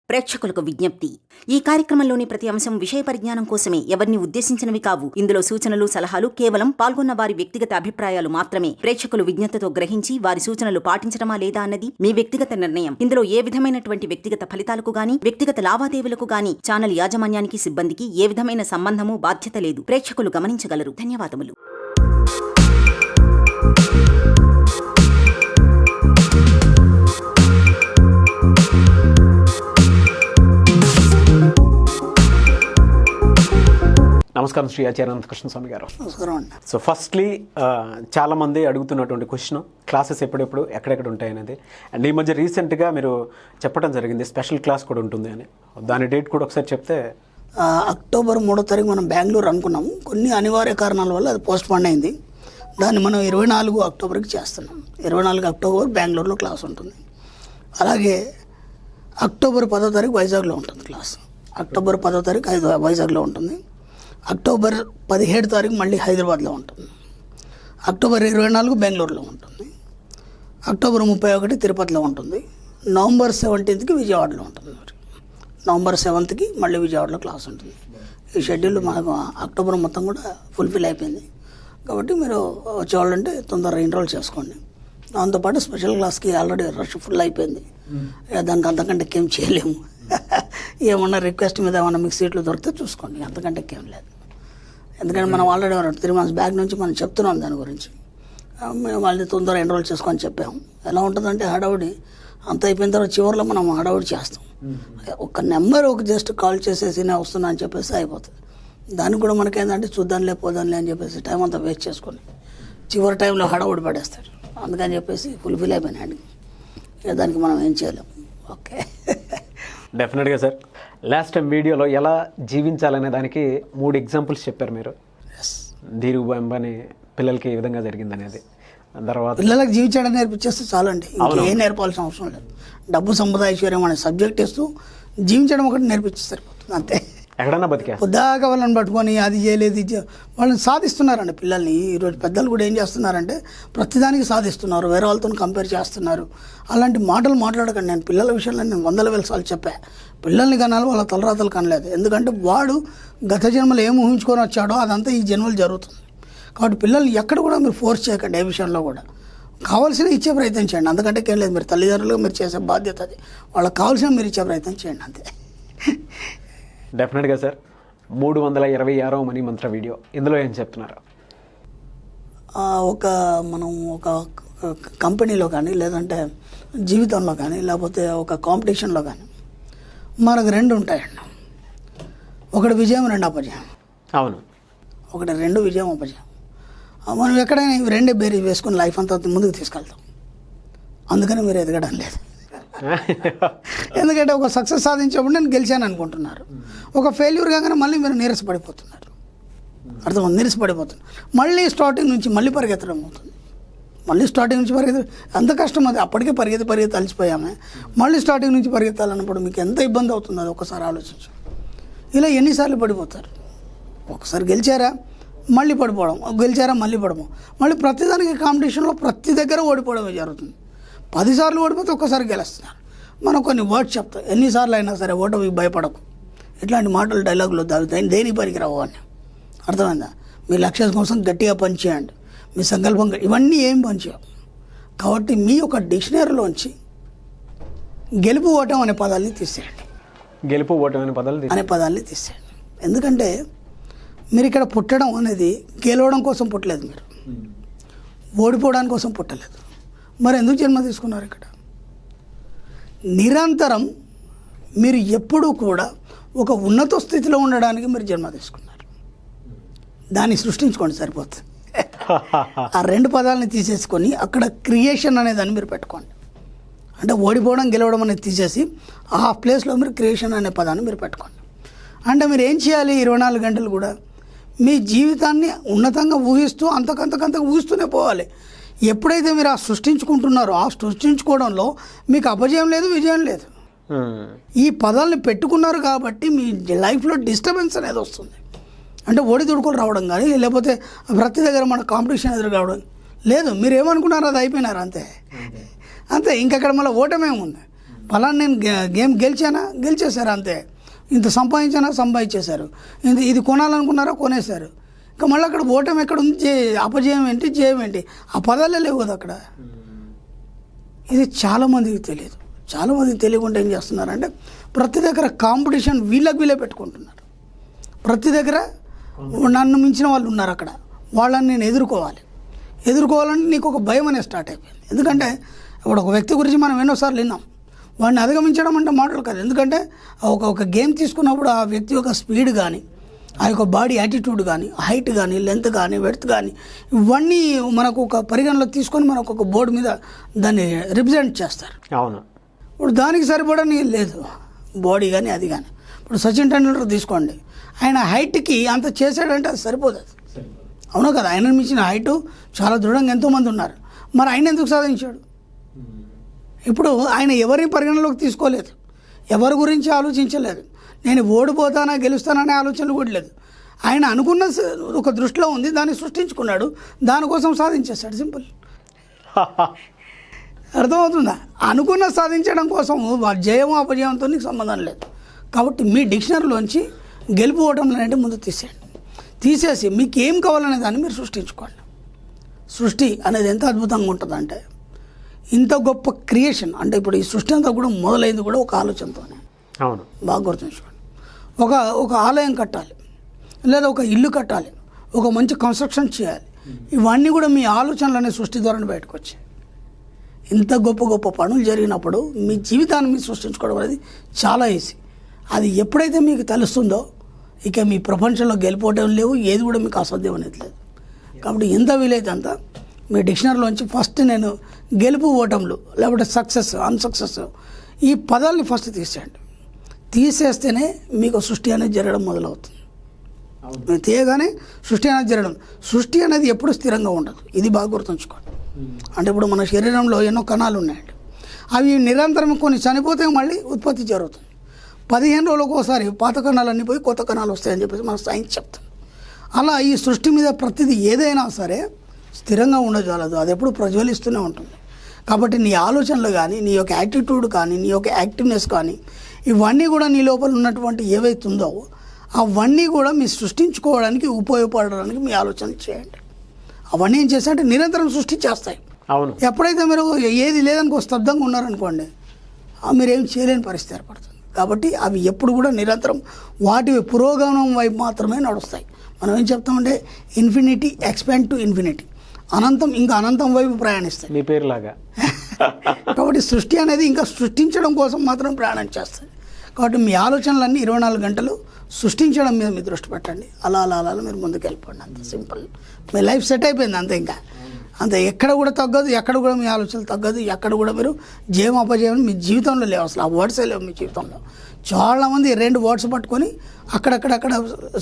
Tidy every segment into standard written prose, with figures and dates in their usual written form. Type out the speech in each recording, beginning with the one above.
ప్రేక్షకులకు విజ్ఞప్తి. ఈ కార్యక్రమంలోని ప్రతి అంశం విషయ పరిజ్ఞానం కోసమే, ఎవరిని ఉద్దేశించినవి కావు. ఇందులో సూచనలు, సలహాలు కేవలం పాల్గొన్న వారి వ్యక్తిగత అభిప్రాయాలు మాత్రమే. ప్రేక్షకులు విజ్ఞతతో గ్రహించి వారి సూచనలు పాటించడమా లేదా అన్నది మీ వ్యక్తిగత నిర్ణయం. ఇందులో ఏ విధమైనటువంటి వ్యక్తిగత ఫలితాలకు గాని, వ్యక్తిగత లావాదేవీలకు గాని ఛానల్ యాజమాన్యానికి, సిబ్బందికి ఏ విధమైన సంబంధము, బాధ్యత లేదు. ప్రేక్షకులు గమనించగలరు. ధన్యవాదములు. నమస్కారం శ్రీ ఆచార్య అనంత కృష్ణస్వామి గారు. నమస్కారం అండి. సో ఫస్ట్లీ చాలామంది అడుగుతున్నటువంటి క్వశ్చన్, క్లాసెస్ ఎప్పుడెప్పుడు ఎక్కడెక్కడ ఉంటాయి అనేది. అండ్ ఈ మధ్య రీసెంట్గా మీరు చెప్పడం జరిగింది స్పెషల్ క్లాస్ కూడా ఉంటుంది అని. దాని డేట్ కూడా ఒకసారి చెప్తే. అక్టోబర్ 3వ తారీఖు మనం బెంగళూరు అనుకున్నాము. కొన్ని అనివార్య కారణాల వల్ల అది పోస్ట్ పోన్ అయింది. దాన్ని మనం 24 అక్టోబర్కి చేస్తున్నాం. 24 అక్టోబర్ బెంగళూరులో క్లాస్ ఉంటుంది. అలాగే అక్టోబర్ 10వ తారీఖు వైజాగ్లో ఉంటుంది క్లాస్. అక్టోబర్ 10వ తారీఖు వైజాగ్లో ఉంటుంది. అక్టోబర్ 17 తారీఖు మళ్ళీ హైదరాబాద్లో ఉంటుంది. అక్టోబర్ 24 బెంగళూరులో ఉంటుంది. అక్టోబర్ 31 తిరుపతిలో ఉంటుంది. నవంబర్ 17కి విజయవాడలో ఉంటుంది. నవంబర్ 7కి మళ్ళీ విజయవాడలో క్లాస్ ఉంటుంది. ఈ షెడ్యూల్ మనకు అక్టోబర్ మొత్తం కూడా ఫుల్ఫిల్ అయిపోయింది. కాబట్టి మీరు వచ్చేవాళ్ళంటే తొందరగా ఎన్రోల్ చేసుకోండి. దాంతోపాటు స్పెషల్ క్లాస్కి ఆల్రెడీ రష్ ఫుల్ అయిపోయింది. దానికి అంతకంటే ఏం చేయలేము. ఏమన్నా రిక్వెస్ట్ మీద ఏమన్నా మీకు సీట్లు దొరికితే చూసుకోండి, అంతకంటే ఏం లేదు. ఎందుకంటే మనం ఆల్రెడీ 3 months బ్యాక్ నుంచి మనం చెప్తున్నాం దాని గురించి. మేము వాళ్ళని తొందరగా ఎన్రోల్ చేసుకొని చెప్పాము. ఎలా ఉంటుందంటే హడావుడి అంత అయిపోయిన తర్వాత చివరిలో మనం హడావుడి చేస్తాం. ఒక నెంబర్ జస్ట్ కాల్ చేసేసి నేను వస్తున్నా అని చెప్పేసి అయిపోతుంది. దానికి కూడా మనకేంటంటే చూద్దాంలే పోదాంలే అని చెప్పేసి టైం అంతా వేస్ట్ చేసుకొని చివరి టైంలో హడావుడి పడేస్తాడు. అందుకని చెప్పేసి ఫుల్ఫిల్ అయిపోయినాడు. దానికి మనం ఏం చేయలేము. ఓకే, డెఫినెట్గా సార్. లాస్ట్ టైం వీడియోలో ఎలా జీవించాలనే దానికి 3 ఎగ్జాంపుల్స్ చెప్పారు మీరు. ధీరుభాయ్ అంబానీ పిల్లలకి ఏ విధంగా జరిగింది అనేది. తర్వాత పిల్లలకు జీవించడం నేర్పించేస్తే చాలండి, ఇంకేం నేర్పాల్సిన అవసరం లేదు. డబ్బు, సంపద, ఐశ్వర్యం అనే సబ్జెక్ట్ ఇస్తూ జీవించడం ఒకటి నేర్పించి సరిపోతుంది, అంతే. ఎక్కడన్నా బతికా పొద్దాక వాళ్ళని పట్టుకొని అది చేయలేదు, ఇది వాళ్ళని సాధిస్తున్నారండి పిల్లల్ని. ఈరోజు పెద్దలు కూడా ఏం చేస్తున్నారంటే ప్రతిదానికి సాధిస్తున్నారు, వేరే వాళ్ళతో కంపేర్ చేస్తున్నారు. అలాంటి మాటలు మాట్లాడకండి. నేను పిల్లల విషయంలో నేను 100,000 సార్లు చెప్పా. పిల్లల్ని కనాలి, వాళ్ళ తలరాతలు కనలేదు. ఎందుకంటే వాడు గత జన్మలు ఏం ఊహించుకొని వచ్చాడో అదంతా ఈ జన్మలు జరుగుతుంది. కాబట్టి పిల్లల్ని ఎక్కడ కూడా మీరు ఫోర్స్ చేయకండి. ఏ విషయంలో కూడా కావాల్సిన ఇచ్చే ప్రయత్నం చేయండి. అందుకంటే ఏం లేదు, మీరు తల్లిదండ్రులుగా మీరు చేసే బాధ్యత అది. వాళ్ళకి కావాల్సిన మీరు ఇచ్చే ప్రయత్నం చేయండి, అంతే. డెఫినెట్గా సార్. 326వ మనీ మంత్ర వీడియో, ఇందులో ఏం చెప్తున్నారు? మనం ఒక కంపెనీలో కానీ, లేదంటే జీవితంలో కానీ, లేకపోతే ఒక కాంపిటీషన్లో కానీ మనకు 2 ఉంటాయండి. ఒకటి విజయం, 2 అపజయం. అవును. ఒకటి 2 విజయం, అపజయం. మనం ఎక్కడైనా ఇవి 2 బేరీ వేసుకుని లైఫ్ అంతా ముందుకు తీసుకెళ్తాం. అందుకని మీరు ఎదగడం లేదు. ఎందుకంటే ఒక సక్సెస్ సాధించినప్పుడు నేను గెలిచాను అనుకుంటున్నారు. ఒక ఫెయిల్యూర్ కాగానే మళ్ళీ మీరు నీరసపడిపోతున్నారు. అర్థం, నీరసపడిపోతున్నారు. మళ్ళీ స్టార్టింగ్ నుంచి మళ్ళీ పరిగెత్తడం అవుతుంది. మళ్ళీ స్టార్టింగ్ నుంచి ఎంత కష్టం అది. అప్పటికే పరిగెత్తి అలసిపోయామే. మళ్ళీ స్టార్టింగ్ నుంచి పరిగెత్తాలన్నప్పుడు మీకు ఎంత ఇబ్బంది అవుతుంది, అది ఒకసారి ఆలోచించు. ఇలా ఎన్నిసార్లు పడిపోతారు. ఒకసారి గెలిచారా మళ్ళీ పడిపోవడం, గెలిచారా మళ్ళీ పడిపోవడం, మళ్ళీ ప్రతిదానికి కాంపిటీషన్లో ప్రతి దగ్గర ఓడిపోవడమే జరుగుతుంది. 10 సార్లు ఓడిపోతే ఒక్కసారి గెలుస్తున్నారు. మనం కొన్ని వర్డ్స్ చెప్తాం, ఎన్నిసార్లు అయినా సరే ఓటమికి భయపడకు. ఇట్లాంటి మాటలు, డైలాగులు దేనికి పనికిరావు అని. అర్థమైందా? మీ లక్ష్యం కోసం గట్టిగా పనిచేయండి. మీ సంకల్పం ఇవన్నీ ఏం పనిచేయవు. కాబట్టి మీ యొక్క డిక్షనరీలోంచి గెలుపు, ఓటం అనే పదాలని తీసేయండి. గెలుపు, ఓటం అనే పదాలని తీసేయండి. ఎందుకంటే మీరు ఇక్కడ పుట్టడం అనేది గెలవడం కోసం పుట్టలేదు, మీరు ఓడిపోవడానికి కోసం పుట్టలేదు. మరి ఎందుకు జన్మ తీసుకున్నారు? ఇక్కడ నిరంతరం మీరు ఎప్పుడూ కూడా ఒక ఉన్నత స్థితిలో ఉండడానికి మీరు జన్మ తీసుకున్నారు. దాన్ని సృష్టించుకోండి, సరిపోతుంది. ఆ 2 పదాలని తీసేసుకొని అక్కడ క్రియేషన్ అనేదాన్ని మీరు పెట్టుకోండి. అంటే ఓడిపోవడం, గెలవడం అనేది తీసేసి ఆ ప్లేస్లో మీరు క్రియేషన్ అనే పదాన్ని మీరు పెట్టుకోండి. అంటే మీరు ఏం చేయాలి? 24 గంటలు కూడా మీ జీవితాన్ని ఉన్నతంగా ఊహిస్తూ అంతకంతకంతగా ఊహిస్తూనే పోవాలి. ఎప్పుడైతే మీరు ఆ సృష్టించుకుంటున్నారో, ఆ సృష్టించుకోవడంలో మీకు అపజయం లేదు, విజయం లేదు. ఈ పదాలని పెట్టుకున్నారు కాబట్టి మీ లైఫ్లో డిస్టర్బెన్స్ అనేది వస్తుంది. అంటే ఒడిదుడుకులు రావడం కానీ, లేకపోతే ప్రతి దగ్గర మన కాంపిటీషన్ ఎదురు కావడం లేదు. మీరు ఏమనుకున్నారో అది అయిపోయినారు, అంతే. ఇంకక్కడ మళ్ళీ ఓటమేముంది. ఫలానా నేను గేమ్ గెలిచేశారు అంతే. ఇంత సంపాదించేశారు. ఇది కొనాలనుకున్నారా, కొనేశారు. ఇంకా మళ్ళీ అక్కడ ఓటమి ఎక్కడ ఉంది, అపజయం ఏంటి, జయం ఏంటి, ఆ పదాలే లేవు కదా అక్కడ. ఇది చాలామందికి తెలియదు. చాలామందికి తెలియకుండా ఏం చేస్తున్నారంటే ప్రతి దగ్గర కాంపిటీషన్ వీళ్ళే పెట్టుకుంటున్నారు. ప్రతి దగ్గర నన్ను మించిన వాళ్ళు ఉన్నారు అక్కడ, వాళ్ళని నేను ఎదుర్కోవాలంటే నీకు ఒక భయం అనేది స్టార్ట్ అయిపోయింది. ఎందుకంటే ఇప్పుడు ఒక వ్యక్తి గురించి మనం ఎన్నోసార్లు విన్నాం, వాడిని అధిగమించడం అంటే మాటలు కాదు. ఎందుకంటే ఒక గేమ్ తీసుకున్నప్పుడు ఆ వ్యక్తి యొక్క స్పీడ్ కానీ, ఆ యొక్క బాడీ యాటిట్యూడ్ కానీ, హైట్ కానీ, లెంత్ కానీ, వెడ్త్ కానీ, ఇవన్నీ మనకు ఒక పరిగణలో తీసుకొని మనకు ఒక బోర్డు మీద దాన్ని రిప్రజెంట్ చేస్తారు. అవును. ఇప్పుడు దానికి సరిపడని లేదు బాడీ కానీ, అది కానీ. ఇప్పుడు సచిన్ టెండూల్కర్ తీసుకోండి, ఆయన హైట్కి అంత చేశాడంటే అది సరిపోదు. అవును కదా, ఆయన మించిన హైటు చాలా దృఢంగా ఎంతోమంది ఉన్నారు. మరి ఆయన ఎందుకు సాధించాడు? ఇప్పుడు ఆయన ఎవరిని పరిగణలోకి తీసుకోలేదు, ఎవరి గురించి ఆలోచించలేదు, నేను ఓడిపోతానా గెలుస్తాననే ఆలోచనలు కూడా లేదు. ఆయన అనుకున్న ఒక దృష్టిలో ఉంది, దాన్ని సృష్టించుకున్నాడు, దానికోసం సాధించేశాడు. సింపుల్. అర్థమవుతుందా? అనుకున్న సాధించడం కోసం జయం అపజయంతో నీకు సంబంధం లేదు. కాబట్టి మీ డిక్షనరీలోంచి గెలుపు ఓటములు అనేవి ముందు తీసేసి మీకు ఏం కావాలనే దాన్ని మీరు సృష్టించుకోండి. సృష్టి అనేది ఎంత అద్భుతంగా ఉంటుందంటే, ఇంత గొప్ప క్రియేషన్ అంటే ఇప్పుడు ఈ సృష్టి అంతా కూడా మొదలైంది కూడా ఒక ఆలోచనతోనే. అవును, బాగా గుర్తుంచుకోండి. ఒక ఆలయం కట్టాలి, లేదా ఒక ఇల్లు కట్టాలి, ఒక మంచి కన్స్ట్రక్షన్ చేయాలి, ఇవన్నీ కూడా మీ ఆలోచనలనే సృష్టి ద్వారా బయటకు వచ్చాయి. ఇంత గొప్ప పనులు జరిగినప్పుడు మీ జీవితాన్ని మీరు సృష్టించుకోవడం అనేది చాలా ఈజీ. అది ఎప్పుడైతే మీకు తెలుస్తుందో ఇక మీ ప్రపంచంలో గెలిపోవడం లేవు, ఏది కూడా మీకు అసాధ్యం అనేది లేదు. కాబట్టి ఎంత వీలైతే అంత మీ డిక్షనరీలోంచి ఫస్ట్ నేను గెలుపు ఓటములు లేకపోతే సక్సెస్ అన్సక్సెస్ ఈ పదాలని ఫస్ట్ తీసేయండి. తీసేస్తేనే మీకు సృష్టి అనేది జరగడం మొదలవుతుంది. మీరు తీయగానే సృష్టి అనేది జరగడం. సృష్టి అనేది ఎప్పుడు స్థిరంగా ఉండదు, ఇది బాగా గుర్తుంచుకోండి. అంటే ఇప్పుడు మన శరీరంలో ఎన్నో కణాలు ఉన్నాయండి, అవి నిరంతరం కొన్ని చనిపోతే మళ్ళీ ఉత్పత్తి జరుగుతుంది. 15 రోజులకు ఒకసారి పాత కణాలన్నీ పోయి కొత్త కణాలు వస్తాయని చెప్పేసి మన సైన్స్ చెప్తుంది. అలా ఈ సృష్టి మీద ప్రతిదీ ఏదైనా సరే స్థిరంగా ఉండజాలదు, అది ఎప్పుడు ప్రజ్వలిస్తూనే ఉంటుంది. కాబట్టి నీ ఆలోచనలు కానీ, నీ యొక్క యాటిట్యూడ్ కానీ, నీ యొక్క యాక్టివ్నెస్ కానీ, ఇవన్నీ కూడా నీ లోపల ఉన్నటువంటి ఏవైతుందో అవన్నీ కూడా మీ సృష్టించుకోవడానికి ఉపయోగపడడానికి మీ ఆలోచనలు చేయండి. అవన్నీ ఏం చేస్తాయంటే నిరంతరం సృష్టి చేస్తాయి. అవును. ఎప్పుడైతే మీరు ఏది లేదనుకో స్తబ్దంగా ఉన్నారనుకోండి, మీరు ఏం చేయలేని పరిస్థితి ఏర్పడుతుంది. కాబట్టి అవి ఎప్పుడు కూడా నిరంతరం వాటి పురోగమనం వైపు మాత్రమే నడుస్తాయి. మనం ఏం చెప్తామంటే ఇన్ఫినిటీ ఎక్స్పాండ్ టు ఇన్ఫినిటీ, అనంతం ఇంకా అనంతం వైపు ప్రయాణిస్తాయి. మీ పేరులాగా. కాబట్టి సృష్టి అనేది ఇంకా సృష్టించడం కోసం మాత్రం ప్రయాణం చేస్తుంది. కాబట్టి మీ ఆలోచనలన్నీ 24 గంటలు సృష్టించడం మీద మీరు దృష్టి పెట్టండి. అలా మీరు ముందుకు వెళ్ళిపోండి. అంత సింపుల్. మీ లైఫ్ సెట్ అయిపోయింది అంతే. ఇంకా అంతే, ఎక్కడ కూడా తగ్గదు, ఎక్కడ కూడా మీ ఆలోచనలు తగ్గదు, ఎక్కడ కూడా మీరు జయం అపజయం మీ జీవితంలో లేవు. అసలు ఆ వర్డ్సే లేవు మీ జీవితంలో. చాలామంది 2 వర్డ్స్ పట్టుకొని అక్కడక్కడ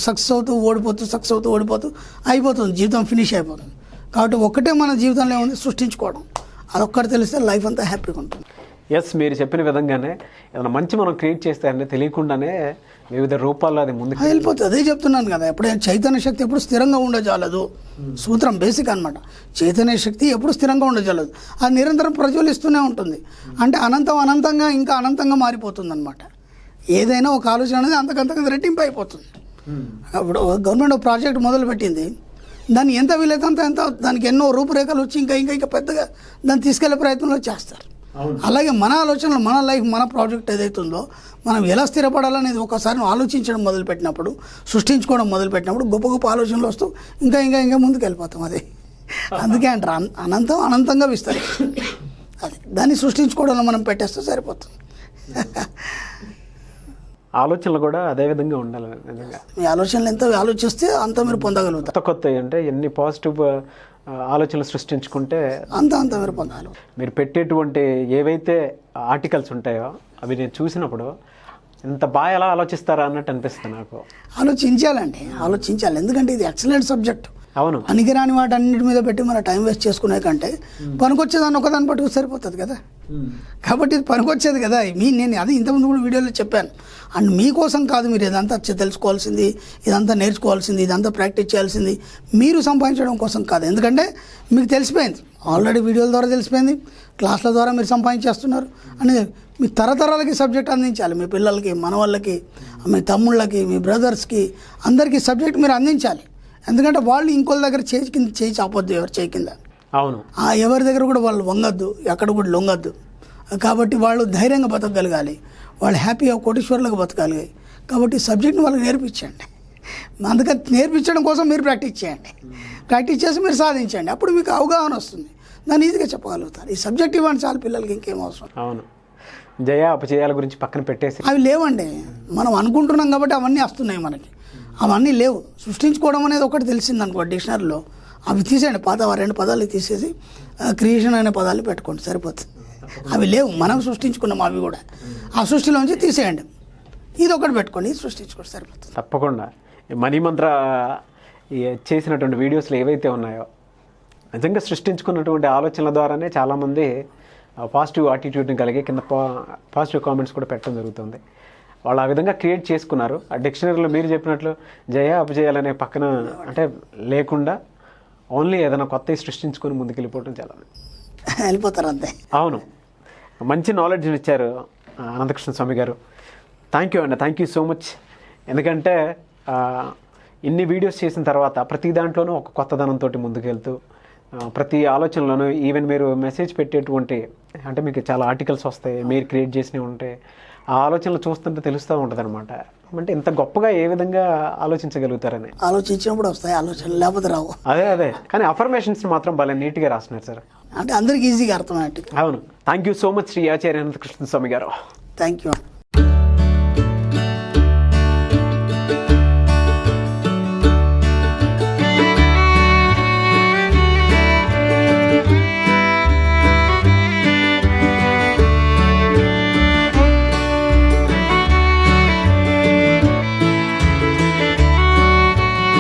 సక్సెస్ అవుతూ ఓడిపోతూ అయిపోతుంది, జీవితం ఫినిష్ అయిపోతుంది. కాబట్టి ఒక్కటే మన జీవితంలో ఉంది, సృష్టించుకోవడం. అదొక్కటి తెలిస్తే లైఫ్ అంతా హ్యాపీగా ఉంటుంది. ఎస్, మీరు చెప్పిన విధంగానే ఏదైనా మంచి మనం క్రియేట్ చేస్తే అంటే తెలియకుండానే వివిధ రూపాల్లో అది ముందుకు వెళ్ళిపోతుంది. అదే చెప్తున్నాను కదా, ఎప్పుడైనా చైతన్య శక్తి ఎప్పుడు స్థిరంగా ఉండజాలదు. సూత్రం బేసిక్ అనమాట. చైతన్య శక్తి ఎప్పుడు స్థిరంగా ఉండజాలదు, అది నిరంతరం ప్రజ్వలిస్తూనే ఉంటుంది. అంటే అనంతంగా ఇంకా అనంతంగా మారిపోతుంది అనమాట. ఏదైనా ఒక ఆలోచన అనేది అంతకంతగా రెట్టింపు అయిపోతుంది. ఇప్పుడు గవర్నమెంట్ ఒక ప్రాజెక్ట్ మొదలుపెట్టింది, దాన్ని ఎంత వీలైతే అంత దానికి ఎన్నో రూపురేఖలు వచ్చి ఇంకా పెద్దగా దాన్ని తీసుకెళ్లే ప్రయత్నంలో చేస్తారు. అలాగే మన ఆలోచనలు, మన లైఫ్, మన ప్రాజెక్ట్ ఏదైతుందో మనం ఎలా స్థిరపడాలనేది ఒకసారి ఆలోచించడం మొదలుపెట్టినప్పుడు, సృష్టించుకోవడం మొదలుపెట్టినప్పుడు గొప్ప ఆలోచనలు వస్తూ ఇంకా ముందుకు వెళ్ళిపోతాం. అది అందుకే అంటారు అనంతంగా విస్తరిస్తుంది. అది దాన్ని సృష్టించుకోవడంలో మనం పెట్టేస్తే సరిపోతుంది. ఆలోచనలు కూడా అదే విధంగా ఉండాలి. నిజంగా మీ ఆలోచనలు ఎంత ఆలోచిస్తే అంత మీరు పొందగలుగుతారు. కొత్త అంటే ఎన్ని పాజిటివ్ ఆలోచనలు సృష్టించుకుంటే అంత మీరు పొందాలి. మీరు పెట్టేటువంటి ఏవైతే ఆర్టికల్స్ ఉంటాయో అవి నేను చూసినప్పుడు ఎంత బాగా ఎలా ఆలోచిస్తారా అన్నట్టు అనిపిస్తుంది నాకు. ఆలోచించాలి. ఎందుకంటే ఇది ఎక్సలెంట్ సబ్జెక్ట్. అవును. పనికిరాని వాటి అన్నిటి మీద పెట్టి మన టైం వేస్ట్ చేసుకునే కంటే పనికొచ్చేదాన్ని ఒకదాన్ని పట్టుకు సరిపోతుంది కదా. కాబట్టి ఇది పనికొచ్చేది కదా. నేను అది ఇంతకుముందు కూడా వీడియోలో చెప్పాను. అండ్ మీకోసం కాదు, మీరు ఇదంతా తెలుసుకోవాల్సింది, ఇదంతా నేర్చుకోవాల్సింది, ఇదంతా ప్రాక్టీస్ చేయాల్సింది మీరు సంపాదించడం కోసం కాదు. ఎందుకంటే మీకు తెలిసిపోయింది, ఆల్రెడీ వీడియోల ద్వారా తెలిసిపోయింది, క్లాసుల ద్వారా మీరు సంపాదించేస్తున్నారు అనేది. మీ తరతరాలకి సబ్జెక్ట్ అందించాలి. మీ పిల్లలకి, మన వాళ్ళకి, మీ తమ్ముళ్ళకి, మీ బ్రదర్స్కి, అందరికీ సబ్జెక్ట్ మీరు అందించాలి. ఎందుకంటే వాళ్ళు ఇంకోళ్ళ దగ్గర చేయి చాపొద్దు, ఎవరు చేయి కింద. అవును. ఎవరి దగ్గర కూడా వాళ్ళు వంగద్దు, ఎక్కడ కూడా లొంగద్దు. కాబట్టి వాళ్ళు ధైర్యంగా బతకగలగాలి, వాళ్ళు హ్యాపీగా కోటీశ్వర్లకు బతకాలి. కాబట్టి సబ్జెక్ట్ని వాళ్ళకి నేర్పించండి. అందుకని నేర్పించడం కోసం మీరు ప్రాక్టీస్ చేయండి. ప్రాక్టీస్ చేసి మీరు సాధించండి. అప్పుడు మీకు అవగాహన వస్తుంది, దాన్ని ఈజీగా చెప్పగలుగుతారు. ఈ సబ్జెక్ట్ ఇవ్వండి చాలు పిల్లలకి, ఇంకేం అవసరం. అవును. జయ అపజయాల గురించి పక్కన పెట్టేసి అవి లేవండి. మనం అనుకుంటున్నాం కాబట్టి అవన్నీ వస్తున్నాయి మనకి. అవన్నీ లేవు. సృష్టించుకోవడం అనేది ఒకటి తెలిసిందనుకో డిక్షనరీలో, అవి తీసేయండి. పాత 2 పదాలు తీసేసి క్రియేషన్ అనే పదాలు పెట్టుకోండి, సరిపోతుంది. అవి లేవు, మనం సృష్టించుకున్నాం. అవి కూడా ఆ సృష్టిలోంచి తీసేయండి, ఇది ఒకటి పెట్టుకోండి, ఇది సృష్టించుకోండి, సరిపోతుంది. తప్పకుండా. మనీ మంత్ర చేసినటువంటి వీడియోస్లో ఏవైతే ఉన్నాయో నిజంగా సృష్టించుకున్నటువంటి ఆలోచనల ద్వారానే చాలామంది పాజిటివ్ యాటిట్యూడ్ని కలిగి కింద పాజిటివ్ కామెంట్స్ కూడా పెట్టడం జరుగుతుంది. వాళ్ళు ఆ విధంగా క్రియేట్ చేసుకున్నారు. ఆ డిక్షనరీలో మీరు చెప్పినట్లు జయ అపజయాలనే పక్కన అంటే లేకుండా ఓన్లీ ఏదైనా కొత్తవి సృష్టించుకొని ముందుకెళ్ళిపోవడం చాలా వెళ్ళిపోతారు అంతే. అవును. మంచి నాలెడ్జ్ని ఇచ్చారు అనంతకృష్ణ స్వామి గారు. థ్యాంక్ యూ అండి, థ్యాంక్ యూ సో మచ్. ఎందుకంటే ఇన్ని వీడియోస్ చేసిన తర్వాత ప్రతి దాంట్లోనూ ఒక కొత్తదనంతో ముందుకెళ్తూ ప్రతి ఆలోచనలోనూ ఈవెన్ మీరు మెసేజ్ పెట్టేటువంటి అంటే మీకు చాలా ఆర్టికల్స్ వస్తాయి, మీరు క్రియేట్ చేసినవి ఉంటాయి. ఆ ఆలోచనలు చూస్తుంటే తెలుస్తూ ఉంటుంది అనమాట. అంటే ఇంత గొప్పగా ఏ విధంగా ఆలోచించగలుగుతారని. ఆలోచించినప్పుడు వస్తాయి ఆలోచనలు, లేకపోతే రావు. అదే కానీ అఫర్మేషన్స్ మాత్రం భలే నీట్గా రాస్తున్నారు సార్. అంటే అందరికి ఈజీగా అర్థమయ్యేట్టు. అవును. Thank you so much Shri Acharya Anantakrishna Swami గారు. Thank you.